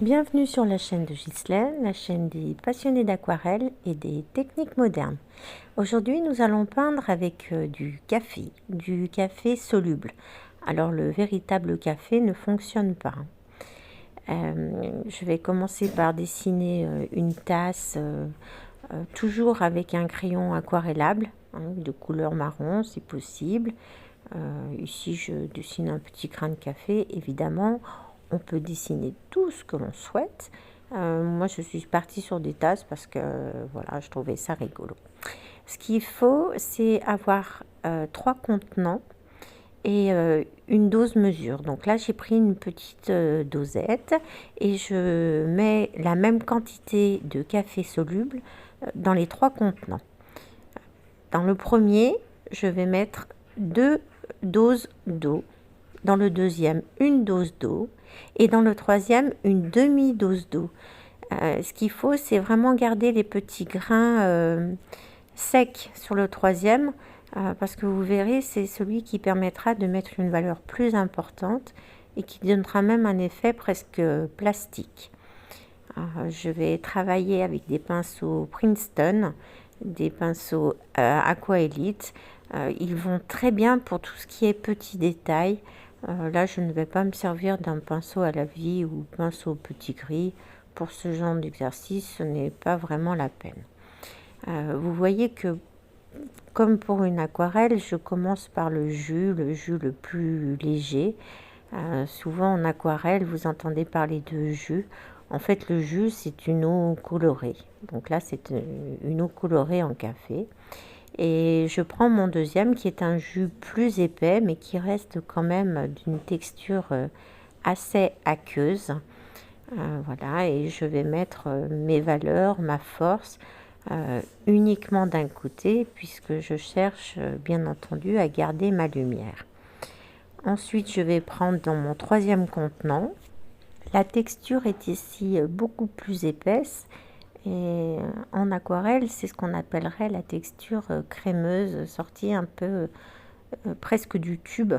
Bienvenue sur la chaîne de Ghislaine, la chaîne des passionnés d'aquarelle et des techniques modernes. Aujourd'hui, nous allons peindre avec du café soluble. Alors, le véritable café ne fonctionne pas. Je vais commencer par dessiner une tasse, toujours avec un crayon aquarellable, de couleur marron si possible. Ici, je dessine un petit grain de café, évidemment. On peut dessiner tout ce que l'on souhaite. Moi, je suis partie sur des tasses parce que voilà, je trouvais ça rigolo. Ce qu'il faut, c'est avoir 3 contenants et une dose mesure. Donc là, j'ai pris une petite dosette et je mets la même quantité de café soluble dans les 3 contenants. Dans le premier, je vais mettre 2 doses d'eau. Dans le deuxième, une dose d'eau. Et dans le troisième, une demi-dose d'eau. Ce qu'il faut, c'est vraiment garder les petits grains secs sur le troisième, parce que vous verrez, c'est celui qui permettra de mettre une valeur plus importante et qui donnera même un effet presque plastique. Je vais travailler avec des pinceaux Princeton, des pinceaux Aqua Elite. Ils vont très bien pour tout ce qui est petits détails. Là, je ne vais pas me servir d'un pinceau à la vie ou pinceau petit gris. Pour ce genre d'exercice, ce n'est pas vraiment la peine. Vous voyez que, comme pour une aquarelle, je commence par le jus le plus léger. Souvent en aquarelle, vous entendez parler de jus. En fait, le jus, c'est une eau colorée. Donc là, c'est une eau colorée en café. Et je prends mon deuxième qui est un jus plus épais mais qui reste quand même d'une texture assez aqueuse. Voilà, et je vais mettre mes valeurs, ma force uniquement d'un côté puisque je cherche bien entendu à garder ma lumière. Ensuite, je vais prendre dans mon troisième contenant. La texture est ici beaucoup plus épaisse. Et en aquarelle, c'est ce qu'on appellerait la texture crémeuse, sortie un peu presque du tube.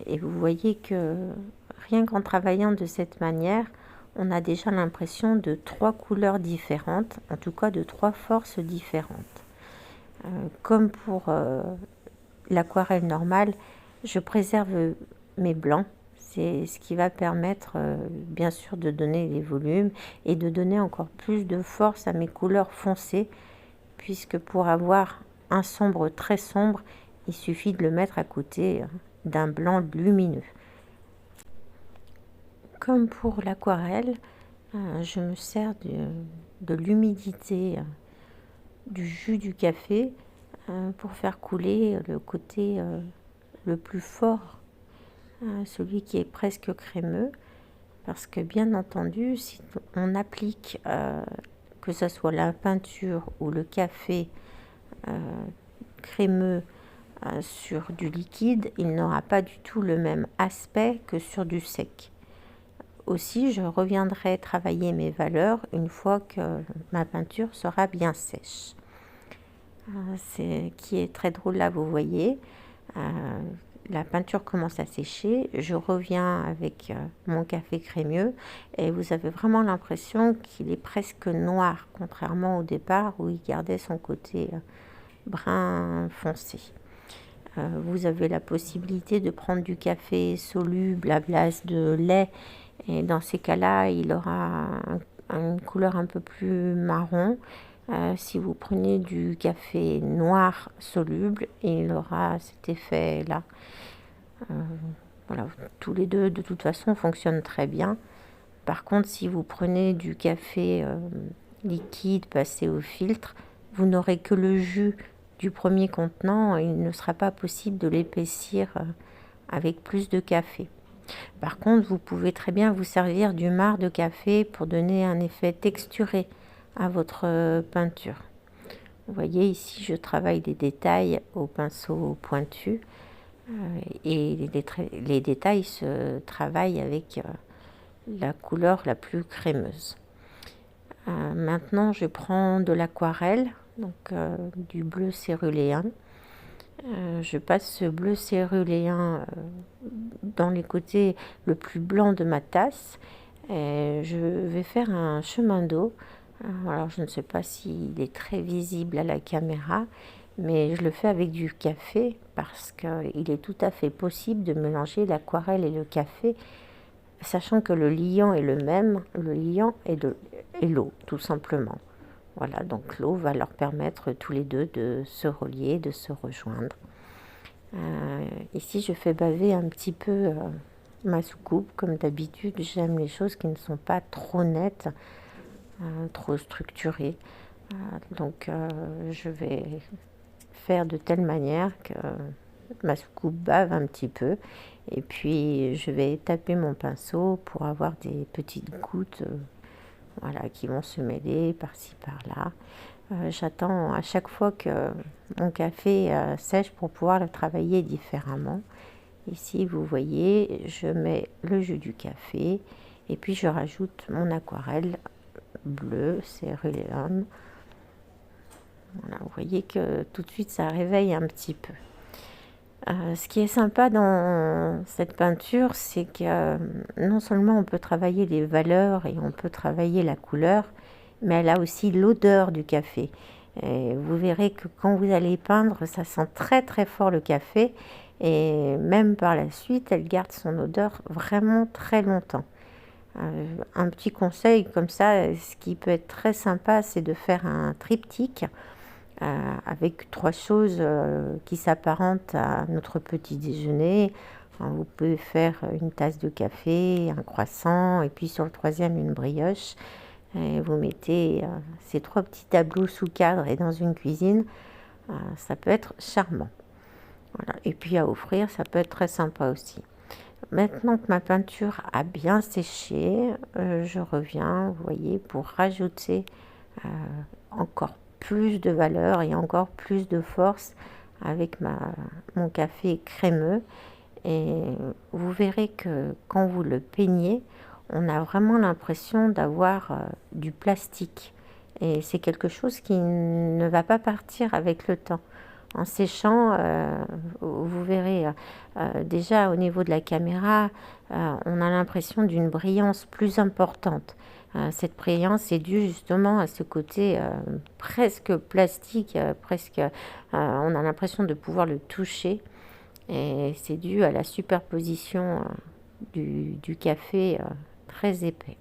Et vous voyez que rien qu'en travaillant de cette manière, on a déjà l'impression de 3 couleurs différentes, en tout cas de 3 forces différentes. Comme pour l'aquarelle normale, je préserve mes blancs. C'est ce qui va permettre bien sûr de donner les volumes et de donner encore plus de force à mes couleurs foncées, puisque pour avoir un sombre très sombre, il suffit de le mettre à côté d'un blanc lumineux. Comme pour l'aquarelle, je me sers de l'humidité du jus du café pour faire couler le côté le plus fort, celui qui est presque crémeux, parce que bien entendu, si on applique que ce soit la peinture ou le café crémeux sur du liquide, il n'aura pas du tout le même aspect que sur du sec. Aussi, je reviendrai travailler mes valeurs une fois que ma peinture sera bien sèche. C'est qui est très drôle là, vous voyez. La peinture commence à sécher, je reviens avec mon café crémeux et vous avez vraiment l'impression qu'il est presque noir, contrairement au départ où il gardait son côté brun foncé. Vous avez la possibilité de prendre du café soluble à base de lait et dans ces cas-là, il aura une couleur un peu plus marron. Si vous prenez du café noir soluble, il aura cet effet-là. Voilà, tous les deux de toute façon fonctionnent très bien. Par contre, si vous prenez du café liquide passé au filtre, vous n'aurez que le jus du premier contenant. Il ne sera pas possible de l'épaissir avec plus de café. Par contre, vous pouvez très bien vous servir du marc de café pour donner un effet texturé à votre peinture. Vous voyez ici, je travaille les détails au pinceau pointu et les détails se travaillent avec la couleur la plus crémeuse. Maintenant, je prends de l'aquarelle, donc du bleu céruléen. Je passe ce bleu céruléen dans les côtés le plus blanc de ma tasse Et je vais faire un chemin d'eau. Alors je ne sais pas s'il est très visible à la caméra, mais je le fais avec du café parce qu'il est tout à fait possible de mélanger l'aquarelle et le café, sachant que le liant est le même, le liant est l'eau, tout simplement. Voilà, donc l'eau va leur permettre tous les deux de se relier, de se rejoindre. Ici, je fais baver un petit peu ma soucoupe. Comme d'habitude, j'aime les choses qui ne sont pas trop nettes, trop structurées. Donc, je vais faire de telle manière que ma soucoupe bave un petit peu. Et puis, je vais taper mon pinceau pour avoir des petites gouttes voilà, qui vont se mêler par-ci, par-là. J'attends à chaque fois que mon café sèche pour pouvoir le travailler différemment. Ici, vous voyez, je mets le jus du café et puis je rajoute mon aquarelle bleue, Cerulean. Voilà, vous voyez que tout de suite, ça réveille un petit peu. Ce qui est sympa dans cette peinture, c'est que non seulement on peut travailler les valeurs et on peut travailler la couleur, mais elle a aussi l'odeur du café. Et vous verrez que quand vous allez peindre, ça sent très très fort le café et même par la suite, elle garde son odeur vraiment très longtemps. Un petit conseil comme ça, ce qui peut être très sympa, c'est de faire un triptyque avec 3 choses qui s'apparentent à notre petit déjeuner. Vous pouvez faire une tasse de café, un croissant et puis sur le troisième une brioche. Et vous mettez ces 3 petits tableaux sous cadre et dans une cuisine, ça peut être charmant. Voilà. Et puis à offrir, ça peut être très sympa aussi. Maintenant que ma peinture a bien séché, je reviens, vous voyez, pour rajouter encore plus de valeur et encore plus de force avec mon café crémeux. Et vous verrez que quand vous le peignez, on a vraiment l'impression d'avoir du plastique. Et c'est quelque chose qui ne va pas partir avec le temps. En séchant, vous verrez déjà au niveau de la caméra, on a l'impression d'une brillance plus importante. Cette brillance est due justement à ce côté presque plastique, on a l'impression de pouvoir le toucher. Et c'est dû à la superposition du café très épais.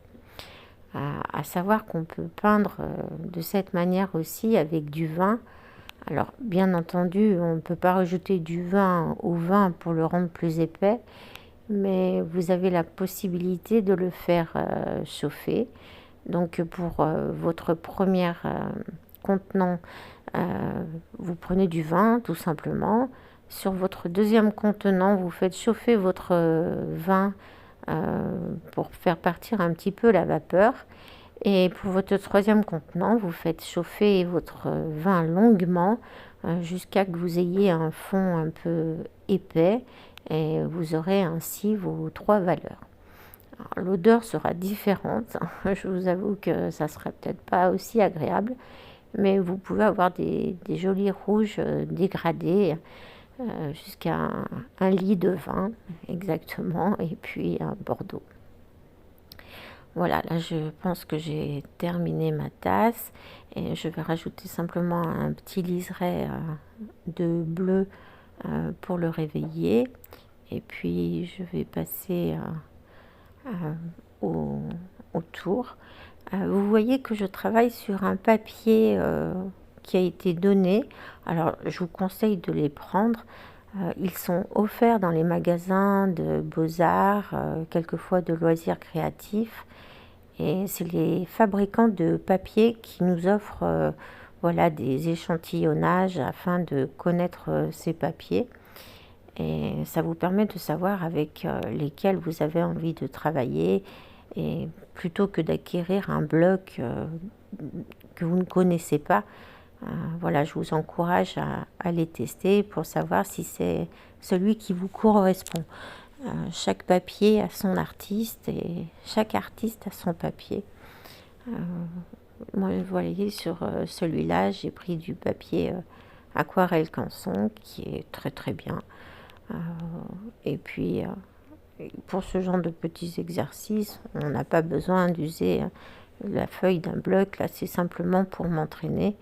À savoir qu'on peut peindre de cette manière aussi avec du vin. Alors, bien entendu, on ne peut pas rajouter du vin au vin pour le rendre plus épais, mais vous avez la possibilité de le faire chauffer. Donc, pour votre premier contenant, vous prenez du vin, tout simplement. Sur votre deuxième contenant, vous faites chauffer votre vin pour faire partir un petit peu la vapeur. Et pour votre troisième contenant, vous faites chauffer votre vin longuement jusqu'à que vous ayez un fond un peu épais et vous aurez ainsi vos 3 valeurs. L'odeur sera différente, je vous avoue que ça sera peut-être pas aussi agréable, mais vous pouvez avoir des jolis rouges dégradés jusqu'à un lit de vin exactement et puis un bordeaux. Voilà, là je pense que j'ai terminé ma tasse et je vais rajouter simplement un petit liseré de bleu pour le réveiller. Et puis je vais passer au tour. Vous voyez que je travaille sur un papier qui a été donné. Alors je vous conseille de les prendre. Ils sont offerts dans les magasins de beaux-arts, quelquefois de loisirs créatifs. Et c'est les fabricants de papier qui nous offrent voilà, des échantillonnages afin de connaître ces papiers. Et ça vous permet de savoir avec lesquels vous avez envie de travailler. Et plutôt que d'acquérir un bloc que vous ne connaissez pas, voilà, je vous encourage à les tester pour savoir si c'est celui qui vous correspond. Chaque papier a son artiste et chaque artiste a son papier. Moi, vous voyez, sur celui-là, j'ai pris du papier aquarelle Canson qui est très très bien. Et puis, pour ce genre de petits exercices, on n'a pas besoin d'user la feuille d'un bloc. Là, c'est simplement pour m'entraîner.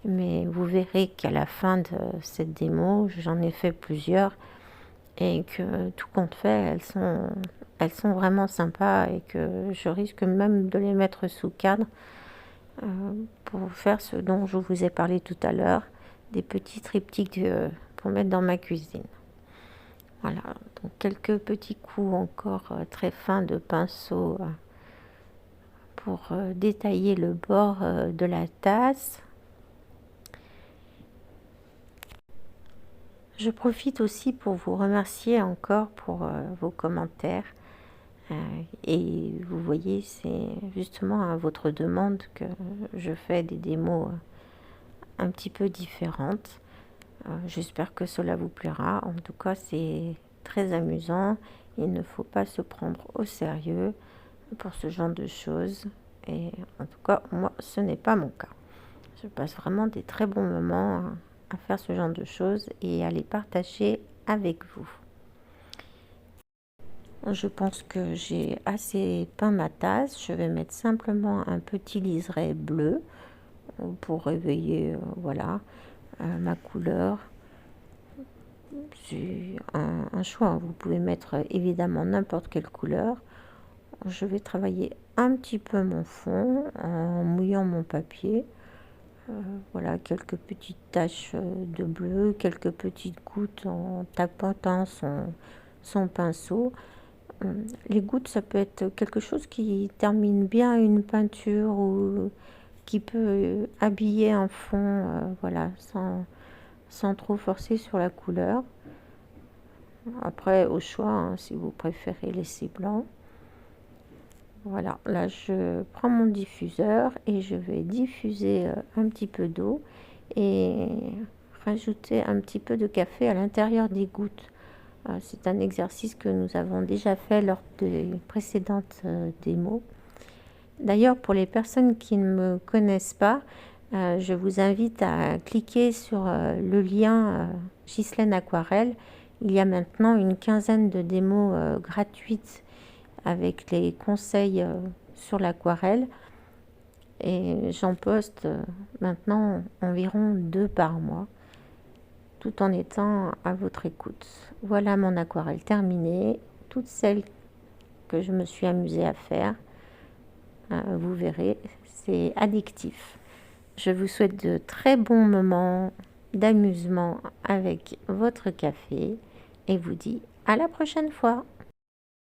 Mais vous verrez qu'à la fin de cette démo, j'en ai fait plusieurs et que tout compte fait, elles sont vraiment sympas et que je risque même de les mettre sous cadre pour faire ce dont je vous ai parlé tout à l'heure, des petits triptyques pour mettre dans ma cuisine. Voilà, donc quelques petits coups encore très fins de pinceau pour détailler le bord de la tasse. Je profite aussi pour vous remercier encore pour vos commentaires. Et vous voyez, c'est justement à votre demande que je fais des démos un petit peu différentes. J'espère que cela vous plaira. En tout cas, c'est très amusant. Il ne faut pas se prendre au sérieux pour ce genre de choses. Et en tout cas, moi, ce n'est pas mon cas. Je passe vraiment des très bons moments à faire ce genre de choses et à les partager avec vous. Je pense que j'ai assez peint ma tasse. Je vais mettre simplement un petit liseré bleu pour réveiller voilà, ma couleur. C'est un choix. Vous pouvez mettre évidemment n'importe quelle couleur. Je vais travailler un petit peu mon fond en mouillant mon papier. Voilà, quelques petites taches de bleu, quelques petites gouttes en tapotant son pinceau. Les gouttes, ça peut être quelque chose qui termine bien une peinture ou qui peut habiller un fond, voilà, sans trop forcer sur la couleur. Après, au choix, hein, si vous préférez laisser blanc. Voilà, là je prends mon diffuseur et je vais diffuser un petit peu d'eau et rajouter un petit peu de café à l'intérieur des gouttes. C'est un exercice que nous avons déjà fait lors des précédentes démos. D'ailleurs, pour les personnes qui ne me connaissent pas, je vous invite à cliquer sur le lien Ghislaine Aquarelle. Il y a maintenant une quinzaine de démos gratuites avec les conseils sur l'aquarelle. Et j'en poste maintenant environ 2 par mois, tout en étant à votre écoute. Voilà mon aquarelle terminée, toutes celles que je me suis amusée à faire. Vous verrez, c'est addictif. Je vous souhaite de très bons moments d'amusement avec votre café et vous dis à la prochaine fois.